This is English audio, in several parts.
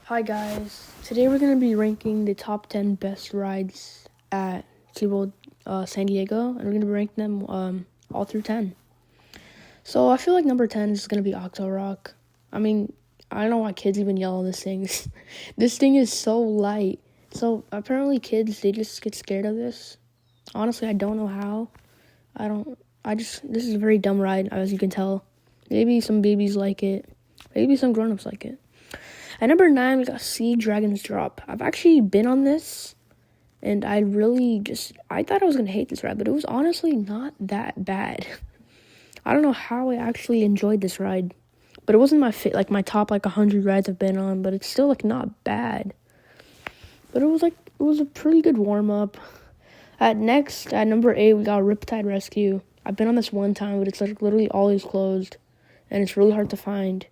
Hi guys, today we're going to be ranking the top 10 best rides at Seaworld San Diego, and we're going to be ranking them all through 10. So I feel like number 10 is going to be Octo Rock. I mean, I don't know why kids even yell on this thing. This thing is so light. So apparently kids, they just get scared of this. Honestly, I don't know how. This is a very dumb ride, as you can tell. Maybe some babies like it. Maybe some grown-ups like it. At number 9, we got Sea Dragon's Drop. I've actually been on this, and I thought I was going to hate this ride, but it was honestly not that bad. I don't know how I actually enjoyed this ride, but it wasn't my top 100 rides I've been on, but it's still not bad. But it was a pretty good warm-up. At number 8, we got Riptide Rescue. I've been on this one time, but it's literally always closed, and it's really hard to find.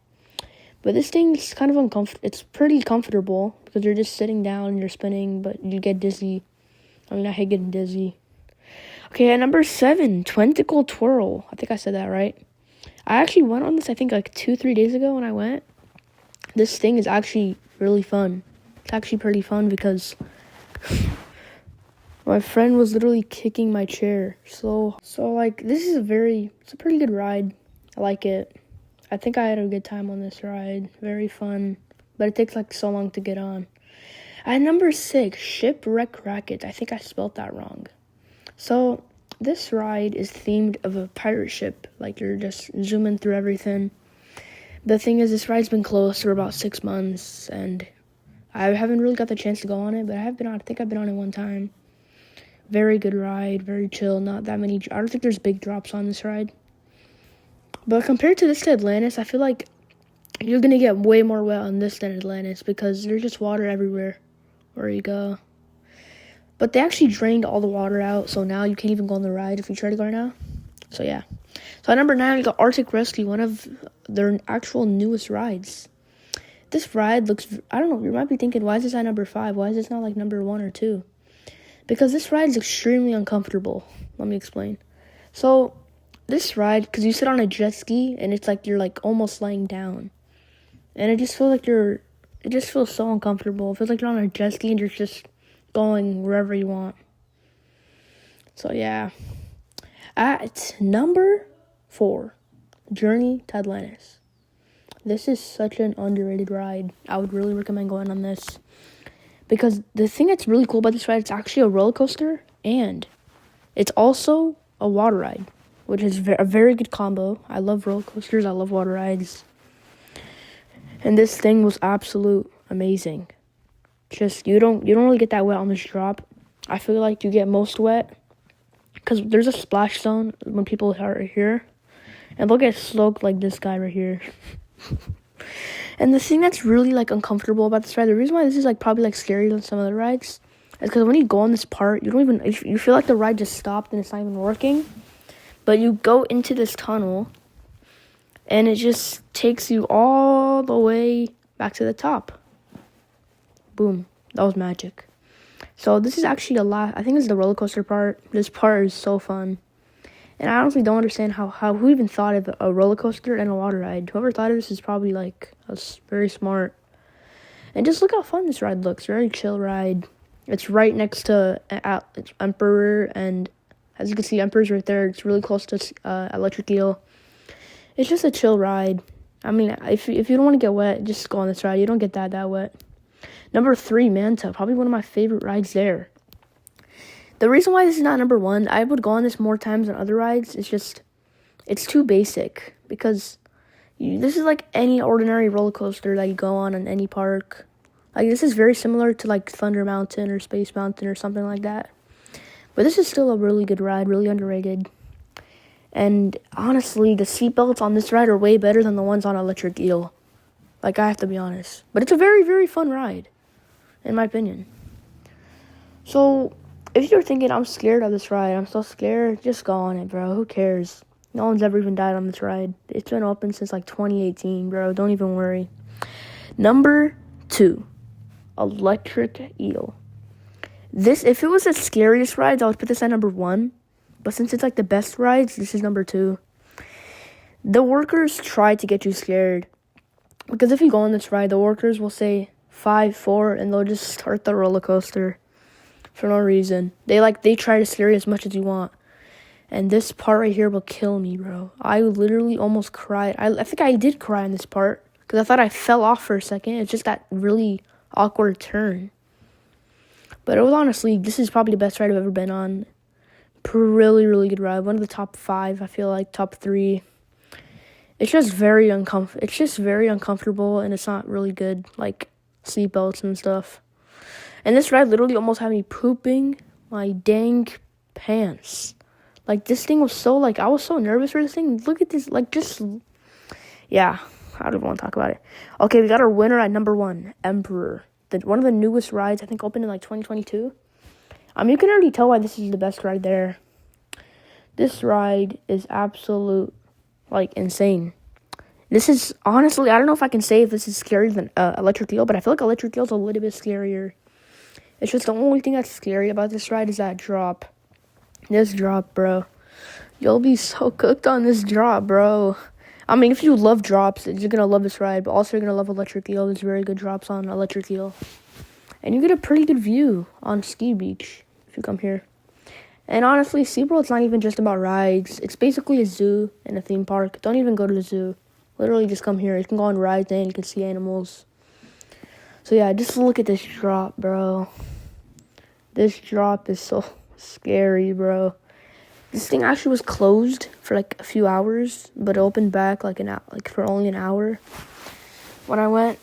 But this thing is kind of uncomfortable. It's pretty comfortable because you're just sitting down and you're spinning, but you get dizzy. I mean, I hate getting dizzy. Okay, at number 7, Twenticle Twirl. I think I said that right. I actually went on this, 2-3 days ago when I went. This thing is actually really fun. It's actually pretty fun because my friend was literally kicking my chair. So this is it's a pretty good ride. I like it. I think I had a good time on this ride. Very fun. But it takes so long to get on. At number 6, Shipwreck Racket. I think I spelled that wrong. So this ride is themed of a pirate ship. You're just zooming through everything. The thing is, this ride's been closed for about 6 months. And I haven't really got the chance to go on it. But I think I've been on it one time. Very good ride. Very chill. Not that many. I don't think there's big drops on this ride. But compared to Atlantis, I feel like you're going to get way more wet on this than Atlantis because there's just water everywhere where you go. But they actually drained all the water out, so now you can't even go on the ride if you try to go right now. So, yeah. So, at number 9, we got Arctic Rescue, one of their actual newest rides. This ride I don't know, you might be thinking, why is this at number 5? Why is this not number 1 or 2? Because this ride is extremely uncomfortable. Let me explain. So, this ride, because you sit on a jet ski, and it's you're almost laying down. And it just feels it just feels so uncomfortable. It feels like you're on a jet ski and you're just going wherever you want. So, yeah. At number 4, Journey to Atlantis. This is such an underrated ride. I would really recommend going on this. Because the thing that's really cool about this ride, it's actually a roller coaster, and it's also a water ride, which is a very good combo. I love roller coasters. I love water rides. And this thing was absolute amazing. Just, you don't really get that wet on this drop. I feel like you get most wet because there's a splash zone when people are here. And they'll get soaked like this guy right here. And the thing that's really uncomfortable about this ride, the reason why this is probably scarier than some other rides, is because when you go on this part, you feel like the ride just stopped and it's not even working. But you go into this tunnel, and it just takes you all the way back to the top. Boom. That was magic. So this is actually I think this is the roller coaster part. This part is so fun. And I honestly don't understand who even thought of a roller coaster and a water ride. Whoever thought of this is probably very smart. And just look how fun this ride looks. Very chill ride. It's right next to Emperor, and as you can see, Emperor's right there. It's really close to Electric Eel. It's just a chill ride. I mean, if you don't want to get wet, just go on this ride. You don't get that wet. Number 3, Manta. Probably one of my favorite rides there. The reason why this is not number 1, I would go on this more times than other rides. It's too basic. Because this is any ordinary roller coaster that you go on in any park. This is very similar to Thunder Mountain or Space Mountain or something like that. But this is still a really good ride, really underrated. And honestly, the seatbelts on this ride are way better than the ones on Electric Eel. I have to be honest. But it's a very, very fun ride, in my opinion. So, if you're thinking, I'm scared of this ride, I'm so scared, just go on it, bro. Who cares? No one's ever even died on this ride. It's been open since 2018, bro. Don't even worry. Number 2, Electric Eel. If it was the scariest rides, I would put this at number 1. But since it's the best rides, this is number 2. The workers try to get you scared. Because if you go on this ride, the workers will say, 5, 4, and they'll just start the roller coaster for no reason. They try to scare you as much as you want. And this part right here will kill me, bro. I literally almost cried. I think I did cry in this part because I thought I fell off for a second. It's just that really awkward turn. But it was honestly, this is probably the best ride I've ever been on. Really, really good ride. One of the top 5, I feel like, top 3. It's just very uncomfortable, and it's not really good, like seatbelts and stuff. And this ride literally almost had me pooping my dang pants. Like, this thing was so, I was so nervous for this thing. Look at this, yeah, I don't even want to talk about it. Okay, we got our winner at number 1, Emperor. One of the newest rides, I think, opened in, 2022. You can already tell why this is the best ride there. This ride is absolute, insane. This is, honestly, I don't know if I can say if this is scarier than Electric Eel, but I feel like Electric Eel's a little bit scarier. It's just the only thing that's scary about this ride is that drop. This drop, bro. You'll be so cooked on this drop, bro. If you love drops, you're going to love this ride. But also, you're going to love Electric Eel. There's very good drops on Electric Eel. And you get a pretty good view on Ski Beach if you come here. And honestly, SeaWorld's not even just about rides. It's basically a zoo and a theme park. Don't even go to the zoo. Literally just come here. You can go on rides and you can see animals. So yeah, just look at this drop, bro. This drop is so scary, bro. This thing actually was closed for a few hours, but it opened back for only an hour when I went.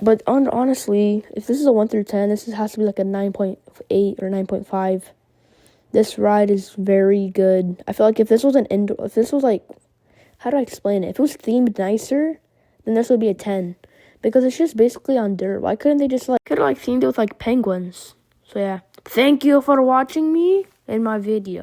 But honestly, if this is a 1 through 10, this has to be a 9.8 or 9.5. This ride is very good. I feel like if this was how do I explain it? If it was themed nicer, then this would be a 10. Because it's just basically on dirt. Why couldn't they just themed it with penguins? So yeah. Thank you for watching me in my video.